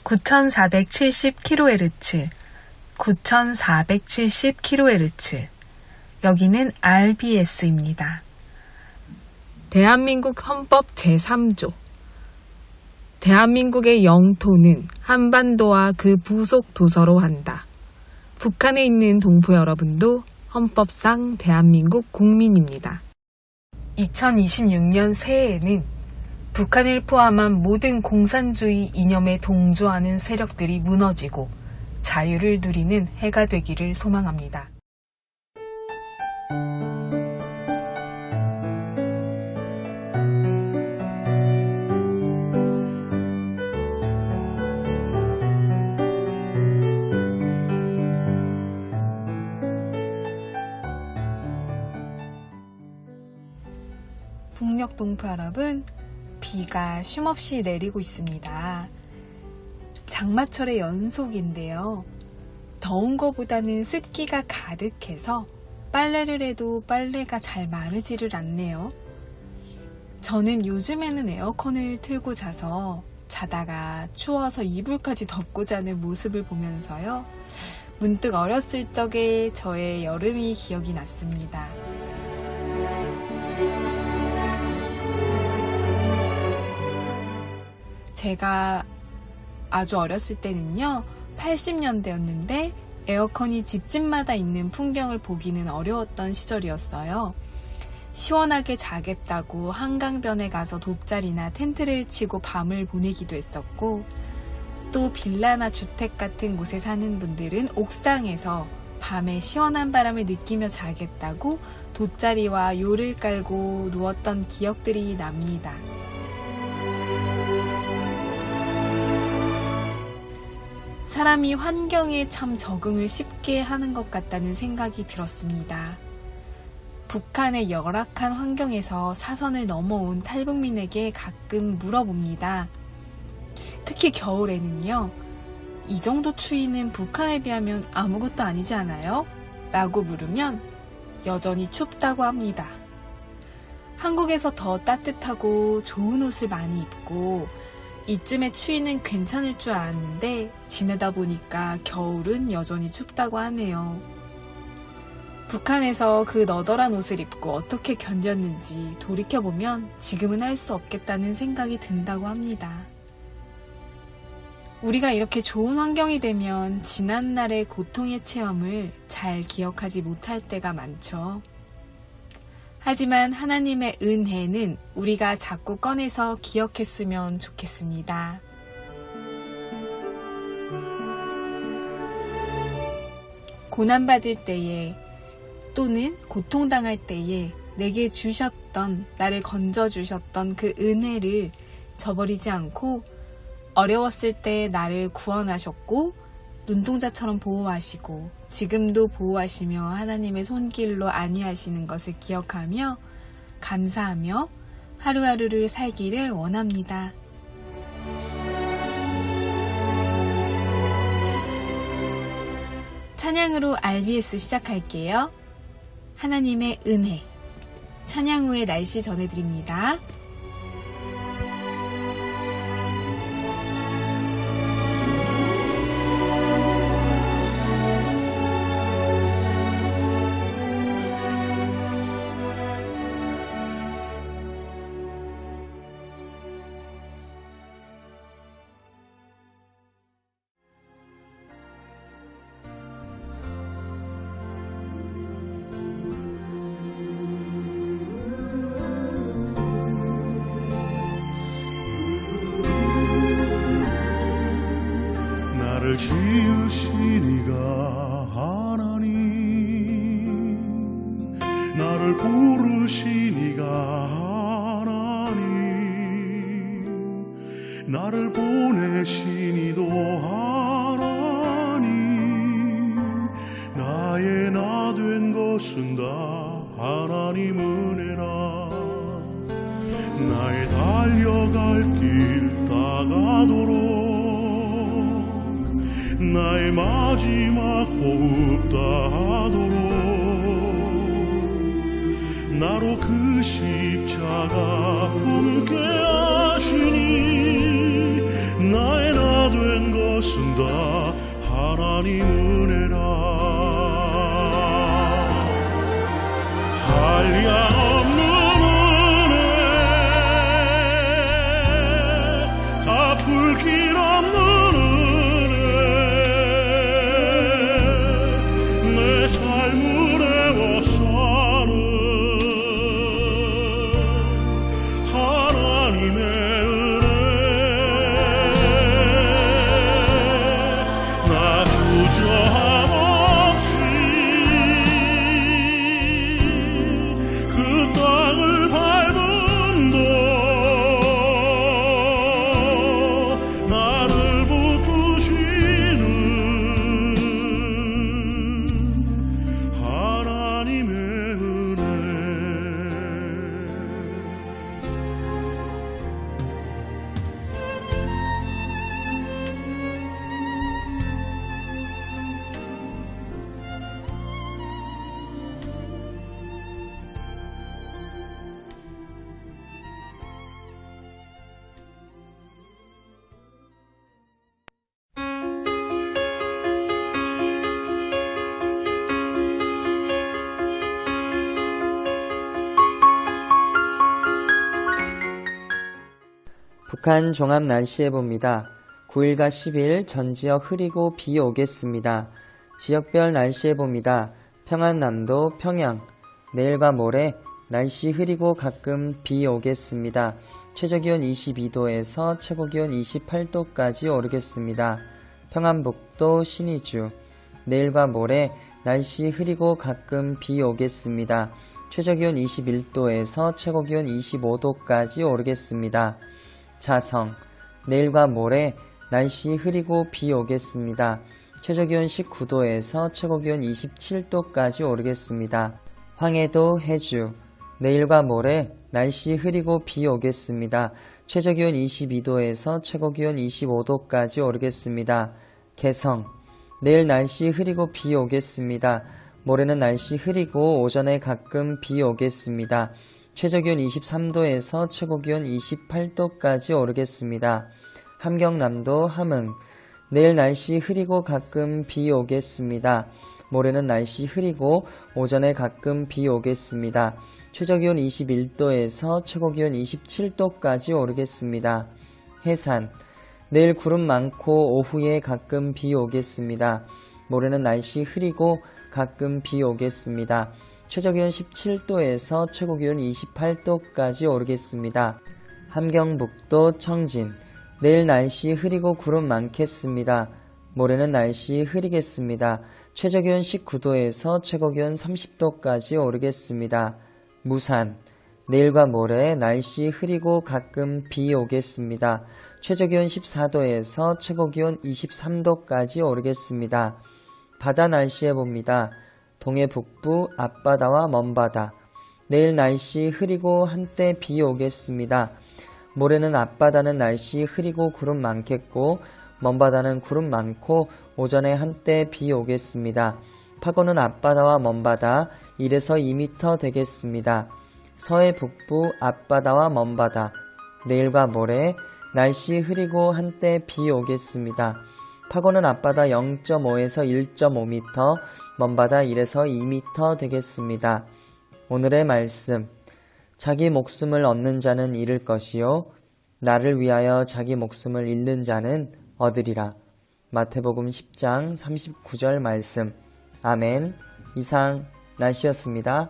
9470kHz, 9470kHz. 여기는 RBS입니다. 대한민국 헌법 제3조. 대한민국의 영토는 한반도와 그 부속 도서로 한다. 북한에 있는 동포 여러분도 헌법상 대한민국 국민입니다. 2026년 새해에는 북한을 포함한 모든 공산주의 이념에 동조하는 세력들이 무너지고 자유를 누리는 해가 되기를 소망합니다. 북녘 동포 여러분, 비가 쉼없이 내리고 있습니다. 장마철의 연속인데요. 더운 것보다는 습기가 가득해서 빨래를 해도 빨래가 잘 마르지를 않네요. 저는 요즘에는 에어컨을 틀고 자다가 추워서 이불까지 덮고 자는 모습을 보면서요. 문득 어렸을 적에 저의 여름이 기억이 났습니다. 제가 아주 어렸을 때는요, 80년대였는데 에어컨이 집집마다 있는 풍경을 보기는 어려웠던 시절이었어요. 시원하게 자겠다고 한강변에 가서 돗자리나 텐트를 치고 밤을 보내기도 했었고, 또 빌라나 주택 같은 곳에 사는 분들은 옥상에서 밤에 시원한 바람을 느끼며 자겠다고 돗자리와 요를 깔고 누웠던 기억들이 납니다. 사람이 환경에 참 적응을 쉽게 하는 것 같다는 생각이 들었습니다. 북한의 열악한 환경에서 사선을 넘어온 탈북민에게 가끔 물어봅니다. 특히 겨울에는요, 이 정도 추위는 북한에 비하면 아무것도 아니지 않아요? 라고 물으면 여전히 춥다고 합니다. 한국에서 더 따뜻하고 좋은 옷을 많이 입고 이쯤의 추위는 괜찮을 줄 알았는데 지내다 보니까 겨울은 여전히 춥다고 하네요. 북한에서 그 너덜한 옷을 입고 어떻게 견뎠는지 돌이켜보면 지금은 할 수 없겠다는 생각이 든다고 합니다. 우리가 이렇게 좋은 환경이 되면 지난날의 고통의 체험을 잘 기억하지 못할 때가 많죠. 하지만 하나님의 은혜는 우리가 자꾸 꺼내서 기억했으면 좋겠습니다. 고난받을 때에 또는 고통당할 때에 내게 주셨던, 나를 건져주셨던 그 은혜를 저버리지 않고 어려웠을 때 나를 구원하셨고 눈동자처럼 보호하시고 지금도 보호하시며 하나님의 손길로 안위하시는 것을 기억하며 감사하며 하루하루를 살기를 원합니다. 찬양으로 RBS 시작할게요. 하나님의 은혜. 찬양 후에 날씨 전해드립니다. 나를 지으시니가 하나님, 나를 부르시니가 하나님, 나를 보내시니도 하나님, 나의 나 된 것은 다 하나님 은혜라. 나의 달려갈 길 다가도록 나의 마지막 호흡 다하도록 나로 그 십자가 함께 하시니 나의 나 된 것 하나님 은혜라 한량 없는 은혜 갚을 길 없는 은혜 내 삶을 애워싸는 하나님의 은혜 나 주저함 없이 그 땅을 밟음도 나를 붙드시는 하나님의 은혜 북한 종합 날씨 예보입니다. 9일과 10일 전 지역 흐리고 비 오겠습니다. 지역별 날씨 예보입니다. 평안남도 평양 내일과 모레 날씨 흐리고 가끔 비 오겠습니다. 최저기온 22도에서 최고기온 28도까지 오르겠습니다. 평안북도 신의주 내일과 모레 날씨 흐리고 가끔 비 오겠습니다. 최저기온 21도에서 최고기온 25도까지 오르겠습니다. 자성 내일과 모레 날씨 흐리고 비 오겠습니다. 최저기온 19도에서 최고기온 27도까지 오르겠습니다. 황해도 해주 내일과 모레 날씨 흐리고 비 오겠습니다. 최저기온 22도에서 최고기온 25도까지 오르겠습니다. 개성 내일 날씨 흐리고 비 오겠습니다. 모레는 날씨 흐리고 오전에 가끔 비 오겠습니다. 최저기온 23도에서 최고기온 28도까지 오르겠습니다. 함경남도 함흥 내일 날씨 흐리고 가끔 비 오겠습니다. 모레는 날씨 흐리고 오전에 가끔 비 오겠습니다. 최저기온 21도에서 최고기온 27도까지 오르겠습니다. 해산 내일 구름 많고 오후에 가끔 비 오겠습니다. 모레는 날씨 흐리고 가끔 비 오겠습니다. 최저기온 17도에서 최고기온 28도까지 오르겠습니다. 함경북도 청진 내일 날씨 흐리고 구름 많겠습니다. 모레는 날씨 흐리겠습니다. 최저기온 19도에서 최고기온 30도까지 오르겠습니다. 무산 내일과 모레 날씨 흐리고 가끔 비 오겠습니다. 최저기온 14도에서 최고기온 23도까지 오르겠습니다. 바다 날씨 해봅니다. 동해 북부 앞바다와 먼바다 내일 날씨 흐리고 한때 비 오겠습니다. 모레는 앞바다는 날씨 흐리고 구름 많겠고 먼바다는 구름 많고 오전에 한때 비 오겠습니다. 파고는 앞바다와 먼바다 1에서 2m 되겠습니다. 서해 북부 앞바다와 먼바다 내일과 모레 날씨 흐리고 한때 비 오겠습니다. 파고는 앞바다 0.5에서 1.5m, 먼바다 1에서 2m 되겠습니다. 오늘의 말씀, 자기 목숨을 얻는 자는 잃을 것이요 나를 위하여 자기 목숨을 잃는 자는 얻으리라. 마태복음 10장 39절 말씀. 아멘. 이상 날씨였습니다.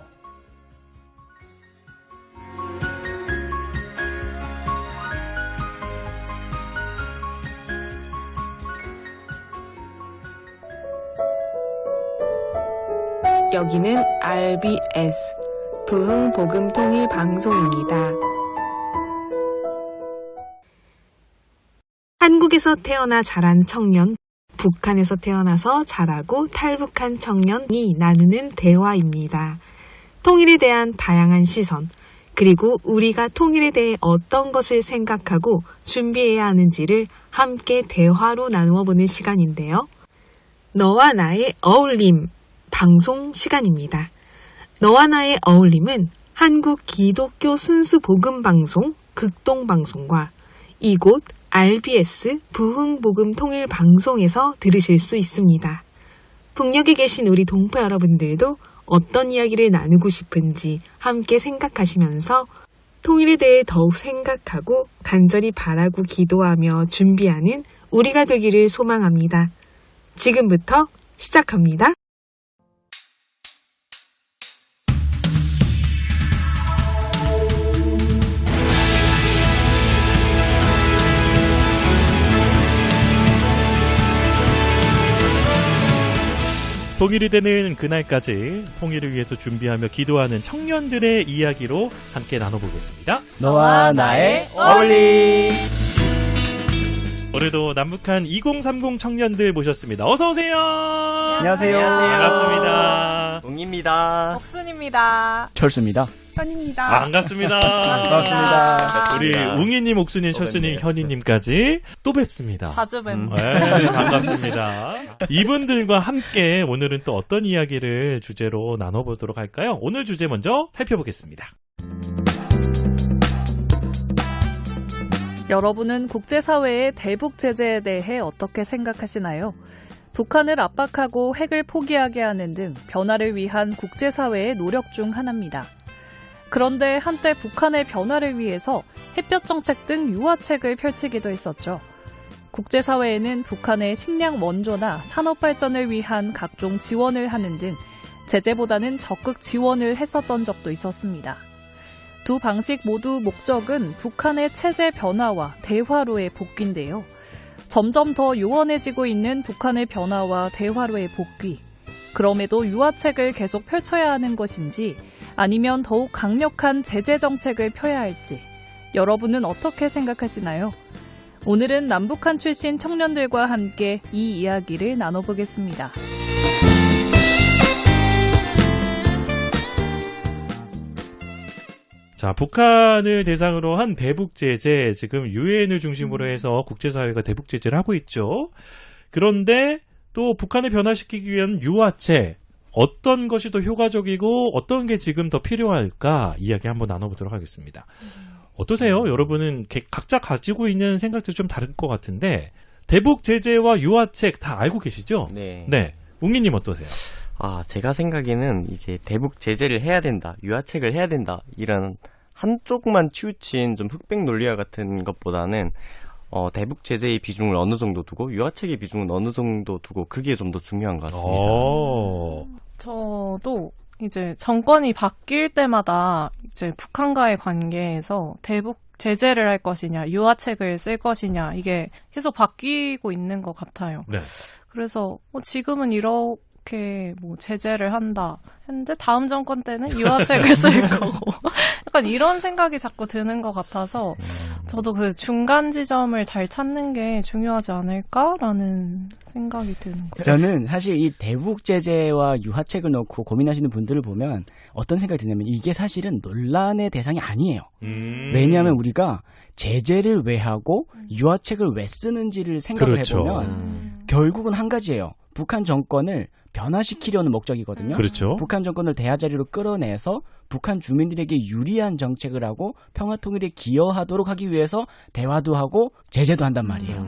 여기는 RBS 부흥복음통일방송입니다. 한국에서 태어나 자란 청년, 북한에서 태어나서 자라고 탈북한 청년이 나누는 대화입니다. 통일에 대한 다양한 시선, 그리고 우리가 통일에 대해 어떤 것을 생각하고 준비해야 하는지를 함께 대화로 나누어 보는 시간인데요. 너와 나의 어울림 방송 시간입니다. 너와 나의 어울림은 한국 기독교 순수 복음방송 극동방송과 이곳 RBS 부흥복음 통일 방송에서 들으실 수 있습니다. 북녘에 계신 우리 동포 여러분들도 어떤 이야기를 나누고 싶은지 함께 생각하시면서 통일에 대해 더욱 생각하고 간절히 바라고 기도하며 준비하는 우리가 되기를 소망합니다. 지금부터 시작합니다. 통일이 되는 그날까지 통일을 위해서 준비하며 기도하는 청년들의 이야기로 함께 나눠보겠습니다. 너와 나의 어울림. 오늘도 남북한 2030 청년들 모셨습니다. 어서 오세요. 안녕하세요. 반갑습니다. 웅입니다. 옥순입니다. 철수입니다. 현입니다. 반갑습니다. 반갑습니다. 우리 웅이님, 옥수님, 철수님, 현이님까지 또 뵙습니다. 자주 뵙는. 네, 반갑습니다. 이분들과 함께 오늘은 또 어떤 이야기를 주제로 나눠보도록 할까요? 오늘 주제 먼저 살펴보겠습니다. 여러분은 국제사회의 대북 제재에 대해 어떻게 생각하시나요? 북한을 압박하고 핵을 포기하게 하는 등 변화를 위한 국제사회의 노력 중 하나입니다. 그런데 한때 북한의 변화를 위해서 햇볕 정책 등 유화책을 펼치기도 했었죠. 국제사회에는 북한의 식량 원조나 산업 발전을 위한 각종 지원을 하는 등 제재보다는 적극 지원을 했었던 적도 있었습니다. 두 방식 모두 목적은 북한의 체제 변화와 대화로의 복귀인데요. 점점 더 요원해지고 있는 북한의 변화와 대화로의 복귀. 그럼에도 유화책을 계속 펼쳐야 하는 것인지 아니면 더욱 강력한 제재 정책을 펴야 할지 여러분은 어떻게 생각하시나요? 오늘은 남북한 출신 청년들과 함께 이 이야기를 나눠보겠습니다. 자, 북한을 대상으로 한 대북 제재, 지금 유엔을 중심으로 해서 국제사회가 대북 제재를 하고 있죠. 그런데 또 북한을 변화시키기 위한 유화책, 어떤 것이 더 효과적이고 어떤 게 지금 더 필요할까 이야기 한번 나눠보도록 하겠습니다. 어떠세요? 여러분은 각자 가지고 있는 생각도 좀 다를 것 같은데 대북 제재와 유화책 다 알고 계시죠? 네. 네. 웅이님 어떠세요? 제가 생각에는 이제 대북 제재를 해야 된다, 유화책을 해야 된다, 이런 한쪽만 치우친 좀 흑백 논리와 같은 것보다는 대북 제재의 비중을 어느 정도 두고 유화책의 비중은 어느 정도 두고 그게 좀 더 중요한 것 같습니다. 저도 이제 정권이 바뀔 때마다 이제 북한과의 관계에서 대북 제재를 할 것이냐, 유화책을 쓸 것이냐, 이게 계속 바뀌고 있는 것 같아요. 네. 그래서 지금은 이렇게 제재를 한다 했는데 다음 정권 때는 유화책을 쓸 거고 약간 이런 생각이 자꾸 드는 것 같아서 저도 그 중간 지점을 잘 찾는 게 중요하지 않을까라는 생각이 드는 거예요. 저는 사실 이 대북 제재와 유화책을 놓고 고민하시는 분들을 보면 어떤 생각이 드냐면 이게 사실은 논란의 대상이 아니에요. 왜냐하면 우리가 제재를 왜 하고 유화책을 왜 쓰는지를 생각을 그렇죠. 해보면 결국은 한 가지예요. 북한 정권을 변화시키려는 목적이거든요. 그렇죠. 북한 정권을 대화자리로 끌어내서 북한 주민들에게 유리한 정책을 하고 평화통일에 기여하도록 하기 위해서 대화도 하고 제재도 한단 말이에요.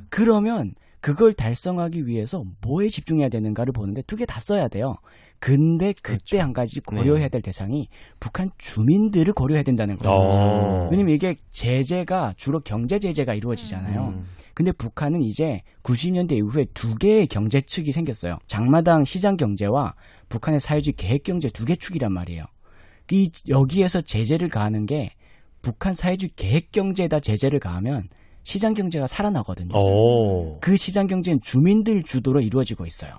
그러면 그걸 달성하기 위해서 뭐에 집중해야 되는가를 보는데 두 개 다 써야 돼요. 근데 그때 그렇죠. 한 가지 고려해야 될 대상이 북한 주민들을 고려해야 된다는 거예요. 왜냐면 이게 제재가 주로 경제 제재가 이루어지잖아요. 근데 북한은 이제 90년대 이후에 두 개의 경제 축이 생겼어요. 장마당 시장 경제와 북한의 사회주의 계획 경제 두 개 축이란 말이에요. 여기에서 제재를 가하는 게 북한 사회주의 계획 경제에다 제재를 가하면 시장 경제가 살아나거든요. 그 시장 경제는 주민들 주도로 이루어지고 있어요.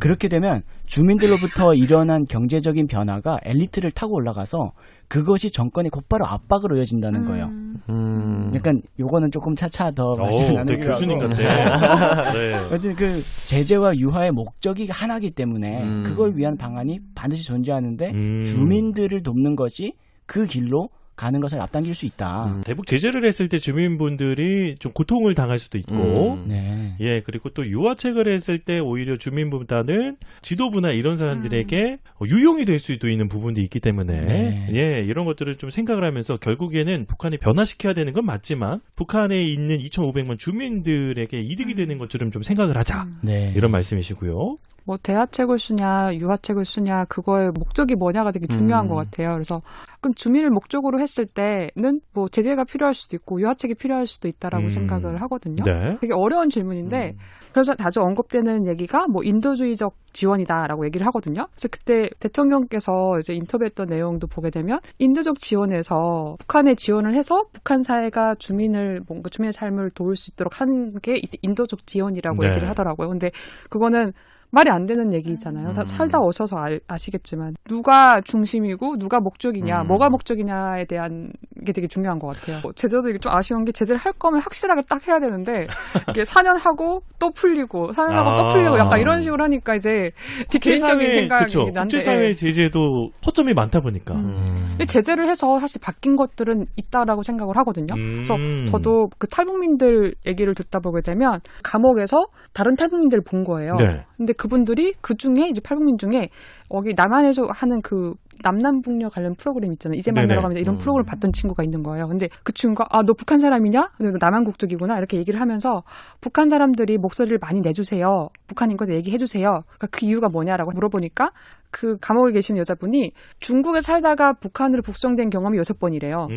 그렇게 되면 주민들로부터 일어난 경제적인 변화가 엘리트를 타고 올라가서 그것이 정권에 곧바로 압박으로 이어진다는 거예요. 약간 요거는 조금 차차 더 말씀을 나누기로 하고. 교수님 같아. 네. 어쨌든 그 제재와 유화의 목적이 하나이기 때문에 그걸 위한 방안이 반드시 존재하는데 주민들을 돕는 것이 그 길로 가는 것을 앞당길 수 있다. 대북 제재를 했을 때 주민분들이 좀 고통을 당할 수도 있고, 네. 예, 그리고 또 유화책을 했을 때 오히려 주민보다는 지도부나 이런 사람들에게 유용이 될 수도 있는 부분도 있기 때문에, 네. 예, 이런 것들을 좀 생각을 하면서 결국에는 북한이 변화시켜야 되는 건 맞지만, 북한에 있는 2,500만 주민들에게 이득이 되는 것처럼 좀 생각을 하자. 네. 이런 말씀이시고요. 뭐 대하책을 쓰냐 유하책을 쓰냐 그거의 목적이 뭐냐가 되게 중요한 것 같아요. 그래서 그럼 주민을 목적으로 했을 때는 뭐 제재가 필요할 수도 있고 유하책이 필요할 수도 있다라고 생각을 하거든요. 네. 되게 어려운 질문인데 그래서 자주 언급되는 얘기가 뭐 인도주의적 지원이다라고 얘기를 하거든요. 그래서 그때 대통령께서 이제 인터뷰했던 내용도 보게 되면 인도적 지원에서 북한에 지원을 해서 북한 사회가 주민의 삶을 도울 수 있도록 하는 게 이제 인도적 지원이라고 네. 얘기를 하더라고요. 근데 그거는 말이 안 되는 얘기잖아요. 다 살다 오셔서 아시겠지만 누가 중심이고 누가 목적이냐, 뭐가 목적이냐에 대한 게 되게 중요한 것 같아요. 제재도 이게 좀 아쉬운 게 제재를 할 거면 확실하게 딱 해야 되는데 이게 4년 하고 또 풀리고 4년 하고 또 풀리고 약간 이런 식으로 하니까 이제 개인적인 생각이 난데 국제사회 제재도 허점이 많다 보니까. 근데 제재를 해서 사실 바뀐 것들은 있다라고 생각을 하거든요. 그래서 저도 그 탈북민들 얘기를 듣다 보게 되면 감옥에서 다른 탈북민들을 본 거예요. 네. 근데 그분들이 그 중에 이제 탈북민 중에 여기 남한에서 하는 그 남남북녀 관련 프로그램 있잖아요. 이제 만나러 갑니다. 이런 프로그램을 봤던 친구가 있는 거예요. 근데 그 친구가 너 북한 사람이냐? 근데 너 남한 국적이구나. 이렇게 얘기를 하면서 북한 사람들이 목소리를 많이 내주세요. 북한 인권에 얘기해 주세요. 그러니까 그 이유가 뭐냐라고 물어보니까 그 감옥에 계시는 여자분이 중국에 살다가 북한으로 북송된 경험이 6번이래요.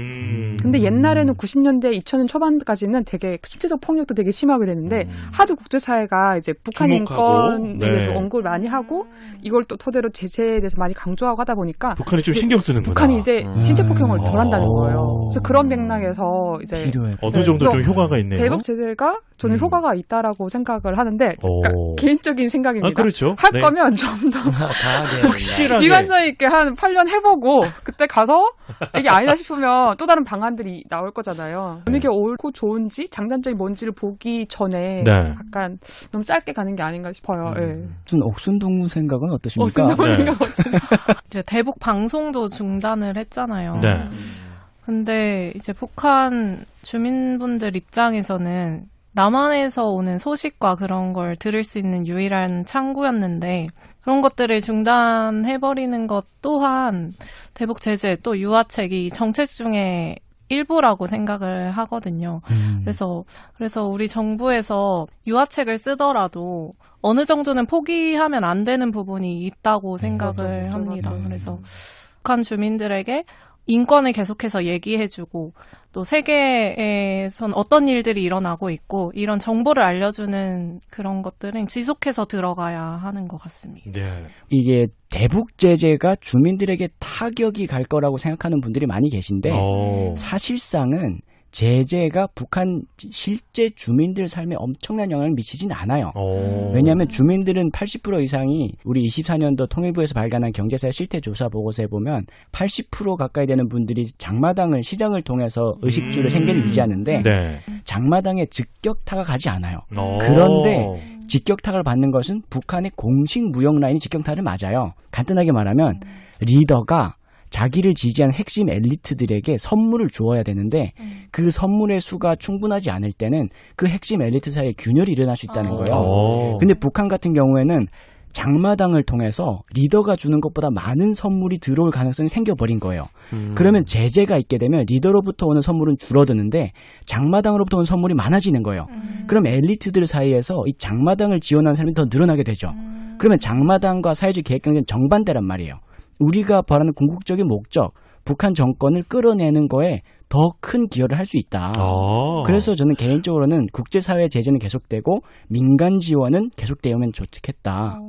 근데 옛날에는 90년대 2000년 초반까지는 되게 신체적 폭력도 되게 심하게 됐는데 하도 국제사회가 이제 북한 인권에 대해서 언급을 많이 하고 이걸 또 토대로 제재에 대해서 많이 강조하고 하다 보니까 북한이 좀 신경 쓰는구나. 북한이 이제 신체 폭행을 덜 한다는 거예요. 그래서 그런 맥락에서 이제 어느 정도 좀 효과가 있네요. 대북 제재가 저는 효과가 있다라고 생각을 하는데 그러니까 개인적인 생각입니다. 그렇죠. 할 거면 좀 더 확실하게 일관성 있게 한 8년 해보고 그때 가서 이게 아니다 싶으면 또 다른 방안들이 나올 거잖아요. 이게 옳고 좋은지 장단점이 뭔지를 보기 전에 약간 너무 짧게 가는 게 아닌가 싶어요. 좀 옥순동무 생각은 어떠십니까? 이제 대북 방송도 중단을 했잖아요. 네. 근데 이제 북한 주민분들 입장에서는 남한에서 오는 소식과 그런 걸 들을 수 있는 유일한 창구였는데 그런 것들을 중단해버리는 것 또한 대북 제재 또 유화책이 정책 중에 일부라고 생각을 하거든요. 그래서 우리 정부에서 유화책을 쓰더라도 어느 정도는 포기하면 안 되는 부분이 있다고 생각을 합니다. 그래서 북한 주민들에게 인권을 계속해서 얘기해주고 또 세계에선 어떤 일들이 일어나고 있고 이런 정보를 알려주는 그런 것들은 지속해서 들어가야 하는 것 같습니다. 네. 이게 대북 제재가 주민들에게 타격이 갈 거라고 생각하는 분들이 많이 계신데 사실상은 제재가 북한 실제 주민들 삶에 엄청난 영향을 미치진 않아요. 왜냐하면 주민들은 80% 이상이 우리 24년도 통일부에서 발간한 경제사회 실태조사 보고서에 보면 80% 가까이 되는 분들이 장마당을 시장을 통해서 의식주를 생계를 유지하는데 장마당에 직격타가 가지 않아요. 그런데 직격타를 받는 것은 북한의 공식 무역 라인이 직격타를 맞아요. 간단하게 말하면 리더가 자기를 지지한 핵심 엘리트들에게 선물을 주어야 되는데 그 선물의 수가 충분하지 않을 때는 그 핵심 엘리트 사이에 균열이 일어날 수 있다는 거예요. 근데 북한 같은 경우에는 장마당을 통해서 리더가 주는 것보다 많은 선물이 들어올 가능성이 생겨버린 거예요. 그러면 제재가 있게 되면 리더로부터 오는 선물은 줄어드는데 장마당으로부터 오는 선물이 많아지는 거예요. 그럼 엘리트들 사이에서 이 장마당을 지원하는 사람이 더 늘어나게 되죠. 그러면 장마당과 사회주의 계획경제는 정반대란 말이에요. 우리가 바라는 궁극적인 목적, 북한 정권을 끌어내는 거에 더 큰 기여를 할 수 있다. 그래서 저는 개인적으로는 국제사회 제재는 계속되고 민간 지원은 계속되면 좋겠다.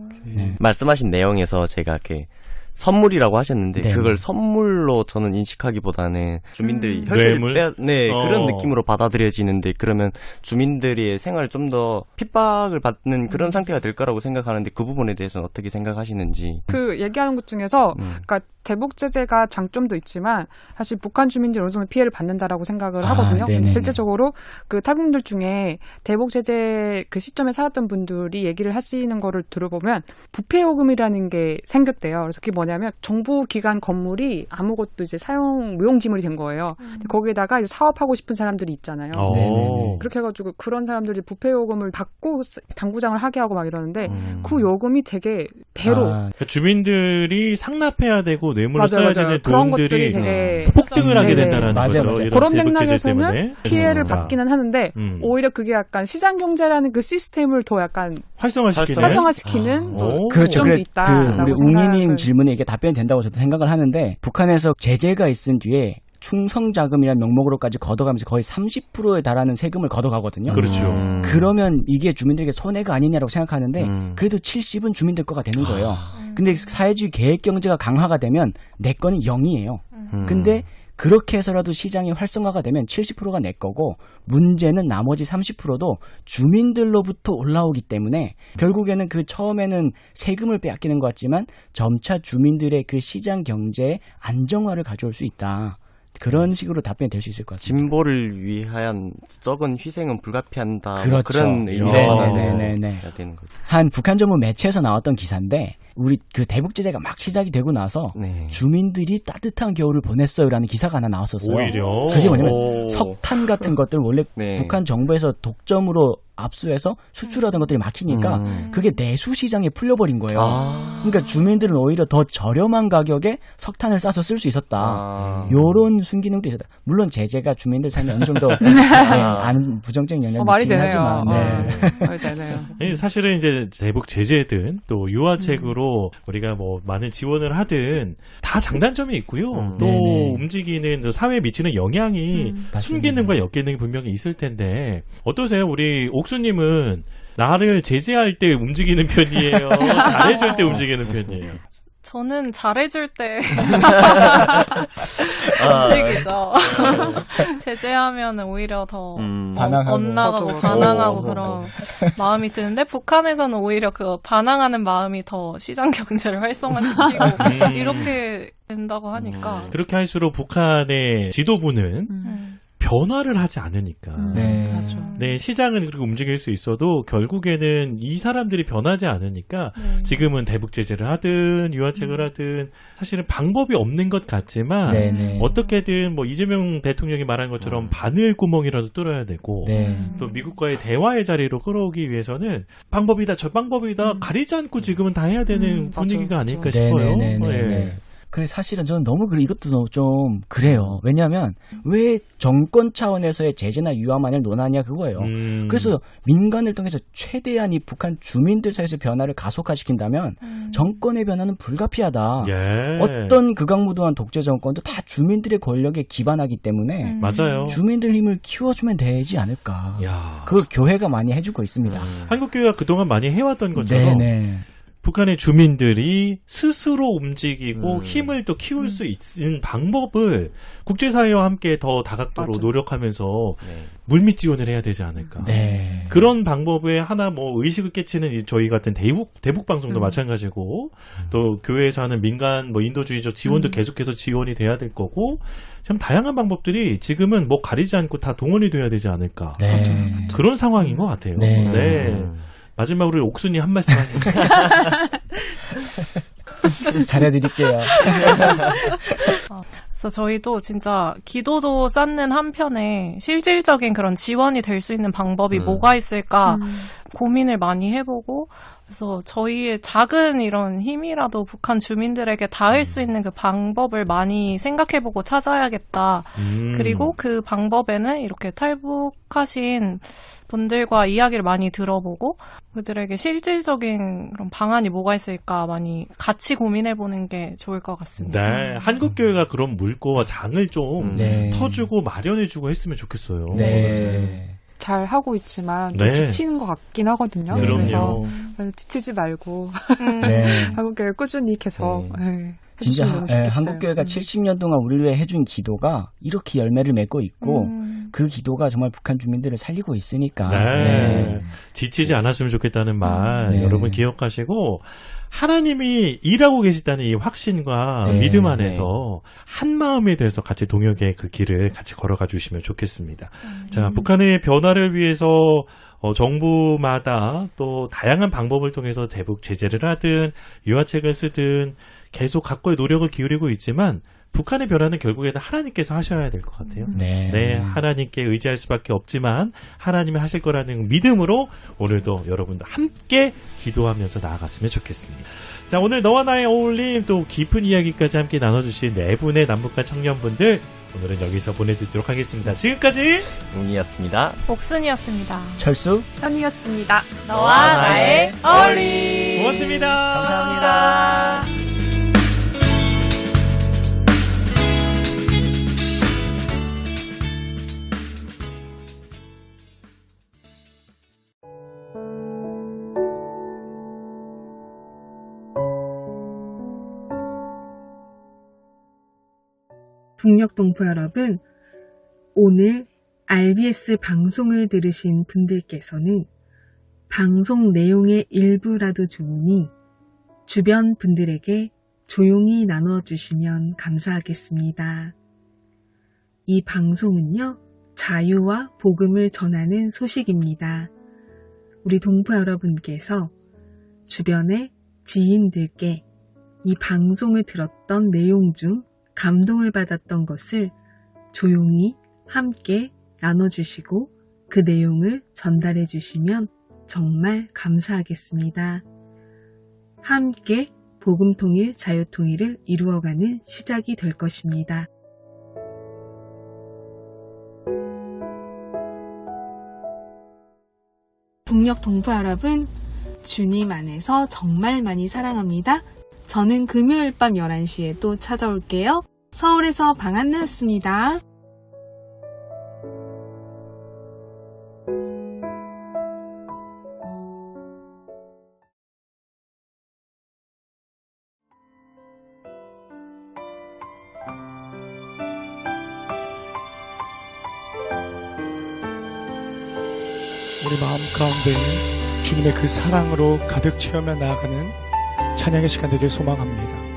말씀하신 내용에서 제가 이렇게 선물이라고 하셨는데 그걸 선물로 저는 인식하기보다는 주민들이 혈세를 그런 느낌으로 받아들여지는데 그러면 주민들의 생활을 좀 더 핍박을 받는 그런 상태가 될 거라고 생각하는데 그 부분에 대해서는 어떻게 생각하시는지. 그 얘기하는 것 중에서 그러니까 대북 제재가 장점도 있지만 사실 북한 주민들이 어느 정도 피해를 받는다라고 생각을 하거든요. 실제적으로 그 탈북민들 중에 대북 제재 그 시점에 살았던 분들이 얘기를 하시는 거를 들어보면 부패 요금이라는 게 생겼대요. 그래서 그게 뭐냐면 뭐냐면 정부 기관 건물이 아무것도 이제 사용 무용지물이 된 거예요. 거기에다가 이제 사업하고 싶은 사람들이 있잖아요. 그렇게 해가지고 그런 사람들이 부패 요금을 받고 당구장을 하게 하고 막 이러는데 그 요금이 되게 배로 그러니까 주민들이 상납해야 되고 뇌물을 써야 되는 그런 것들이 돈들이 되게 폭등을 하게 된다라는 맞아요, 거죠. 맞아요. 이런 그런 대북 제재 맥락에서는 때문에. 피해를 받기는 하는데 오히려 그게 약간 시장 경제라는 그 시스템을 더 약간 활성화시키는 또 그렇죠. 점도 있다라고 우리 웅이님 생각을- 질문에 이게 답변이 된다고 저도 생각을 하는데 북한에서 제재가 있은 뒤에 충성자금이라는 명목으로까지 걷어가면서 거의 30%에 달하는 세금을 걷어가거든요. 그렇죠. 그러면 이게 주민들에게 손해가 아니냐라고 생각하는데 그래도 70은 주민들 거가 되는 거예요. 근데 사회주의 계획 경제가 강화가 되면 내 거는 0이에요. 근데 그렇게 해서라도 시장이 활성화가 되면 70%가 내 거고 문제는 나머지 30%도 주민들로부터 올라오기 때문에 결국에는 그 처음에는 세금을 빼앗기는 것 같지만 점차 주민들의 그 시장 경제의 안정화를 가져올 수 있다. 그런 식으로 답변이 될 수 있을 것 같습니다. 진보를 위한 적은 희생은 불가피한다. 뭐 그렇죠. 그런 의미로 네네네네. 해야 되는 거죠. 한 북한 전문 매체에서 나왔던 기사인데 우리 그 대북 제재가 막 시작이 되고 나서 주민들이 따뜻한 겨울을 보냈어요라는 기사가 하나 나왔었어요. 오히려. 그게 뭐냐면 석탄 같은 것들 원래 네. 북한 정부에서 독점으로 압수해서 수출하던 것들이 막히니까 그게 내수 시장에 풀려버린 거예요. 그러니까 주민들은 오히려 더 저렴한 가격에 석탄을 싸서 쓸 수 있었다. 요런 순기능도 있었다. 물론 제재가 주민들 삶에 어느 정도 안 부정적인 영향이 말이 있긴 되네요. 하지만 말이 되네요. 사실은 이제 대북 제재든 또 유화책으로 우리가 뭐 많은 지원을 하든 다 장단점이 있고요. 또 네네. 움직이는 저 사회에 미치는 영향이 순기능과 역기능이 분명히 있을 텐데 어떠세요? 우리 옥수님은 나를 제재할 때 움직이는 편이에요? 잘해줄 때 움직이는 편이에요? 저는 잘해줄 때 움직이죠. 제재하면 오히려 더 반항하고. 엇나가고 맞아. 반항하고 그런 마음이 드는데 북한에서는 오히려 그 반항하는 마음이 더 시장 경제를 활성화시키고 이렇게 된다고 하니까 그렇게 할수록 북한의 지도부는 변화를 하지 않으니까. 그렇죠. 네, 시장은 그렇게 움직일 수 있어도 결국에는 이 사람들이 변하지 않으니까 지금은 대북 제재를 하든 유화책을 하든 사실은 방법이 없는 것 같지만 네네. 어떻게든 뭐 이재명 대통령이 말한 것처럼 바늘 구멍이라도 뚫어야 되고 또 미국과의 대화의 자리로 끌어오기 위해서는 방법이다 저 방법이다 가리지 않고 지금은 다 해야 되는 분위기가 맞아. 아닐까 싶어요. 네네네네. 그래 사실은 저는 너무 이것도 좀 그래요. 왜냐하면 왜 정권 차원에서의 제재나 유화만을 논하냐 그거예요. 그래서 민간을 통해서 최대한 이 북한 주민들 사이에서 변화를 가속화시킨다면 정권의 변화는 불가피하다. 예. 어떤 극악무도한 독재 정권도 다 주민들의 권력에 기반하기 때문에 맞아요. 주민들 힘을 키워주면 되지 않을까. 야. 그 교회가 많이 해주고 있습니다. 한국교회가 그동안 많이 해왔던 것처럼 네네. 북한의 주민들이 스스로 움직이고 힘을 또 키울 수 있는 방법을 국제사회와 함께 더 다각도로 맞아. 노력하면서 물밑 지원을 해야 되지 않을까. 네. 그런 방법에 하나 뭐 의식을 깨치는 저희 같은 대북 방송도 마찬가지고 또 교회에서 하는 민간 뭐 인도주의적 지원도 계속해서 지원이 돼야 될 거고 참 다양한 방법들이 지금은 뭐 가리지 않고 다 동원이 돼야 되지 않을까. 네. 그런 상황인 것 같아요. 네. 마지막으로 옥순이 한 말씀 하시죠. 잘해드릴게요. 그래서 저희도 진짜 기도도 쌓는 한편에 실질적인 그런 지원이 될 수 있는 방법이 뭐가 있을까 고민을 많이 해보고 그래서 저희의 작은 이런 힘이라도 북한 주민들에게 닿을 수 있는 그 방법을 많이 생각해보고 찾아야겠다. 그리고 그 방법에는 이렇게 탈북하신 분들과 이야기를 많이 들어보고 그들에게 실질적인 그런 방안이 뭐가 있을까 많이 같이 고민해보는 게 좋을 것 같습니다. 네, 한국교회가 그런 물꼬와 장을 좀 터주고 마련해주고 했으면 좋겠어요. 네. 잘 하고 있지만 좀 네. 지치는 것 같긴 하거든요. 네. 그래서 그럼요. 지치지 말고 네. 한국교회 꾸준히 계속 진짜 해주시면 너무 좋겠어요. 한국교회가 70년 동안 우리를 위해 해준 기도가 이렇게 열매를 맺고 있고 그 기도가 정말 북한 주민들을 살리고 있으니까 네. 지치지 않았으면 좋겠다는 말 네. 여러분 기억하시고 하나님이 일하고 계시다는 이 확신과 네, 믿음 안에서 한 마음이 돼서 같이 동역의 그 길을 같이 걸어가 주시면 좋겠습니다. 자, 북한의 변화를 위해서 정부마다 또 다양한 방법을 통해서 대북 제재를 하든 유화책을 쓰든 계속 각고의 노력을 기울이고 있지만 북한의 변화는 결국에는 하나님께서 하셔야 될 것 같아요. 네, 하나님께 의지할 수밖에 없지만 하나님이 하실 거라는 믿음으로 오늘도 여러분도 함께 기도하면서 나아갔으면 좋겠습니다. 자, 오늘 너와 나의 어울림 또 깊은 이야기까지 함께 나눠주신 네 분의 남북한 청년분들 오늘은 여기서 보내드리도록 하겠습니다. 지금까지 웅이었습니다. 옥순이었습니다. 철수 현이었습니다. 너와 나의 어울림. 고맙습니다. 감사합니다. 북녘 동포 여러분, 오늘 RBS 방송을 들으신 분들께서는 방송 내용의 일부라도 좋으니 주변 분들에게 조용히 나눠주시면 감사하겠습니다. 이 방송은요, 자유와 복음을 전하는 소식입니다. 우리 동포 여러분께서 주변의 지인들께 이 방송을 들었던 내용 중 감동을 받았던 것을 조용히 함께 나눠주시고 그 내용을 전달해 주시면 정말 감사하겠습니다. 함께 복음통일, 자유통일을 이루어가는 시작이 될 것입니다. 북녘 동포 여러분, 주님 안에서 정말 많이 사랑합니다. 저는 금요일 밤 11시에 또 찾아올게요. 서울에서 방한나였습니다. 우리 마음 가운데 주님의 그 사랑으로 가득 채우며 나아가는 찬양의 시간 되길 소망합니다.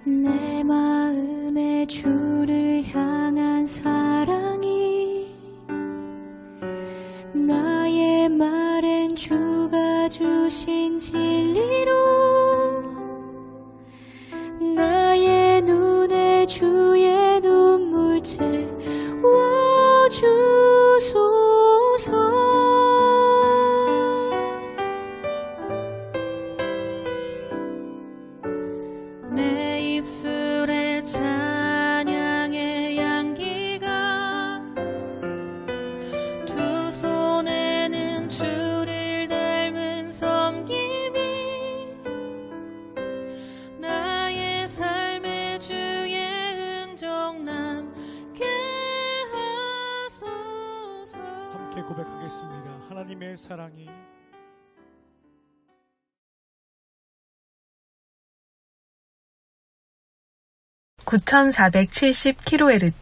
내 마음에 주를 향한 사랑이 나의 말엔 주가 주신 진리로 나의 눈에 주의 눈물 채워주소서. 내 입술에 찬양의 향기가 두 손에는 주를 닮은 섬김이 나의 삶의 주의 흔적 남게 하소서. 함께 고백하겠습니다. 하나님의 사랑이 9470kHz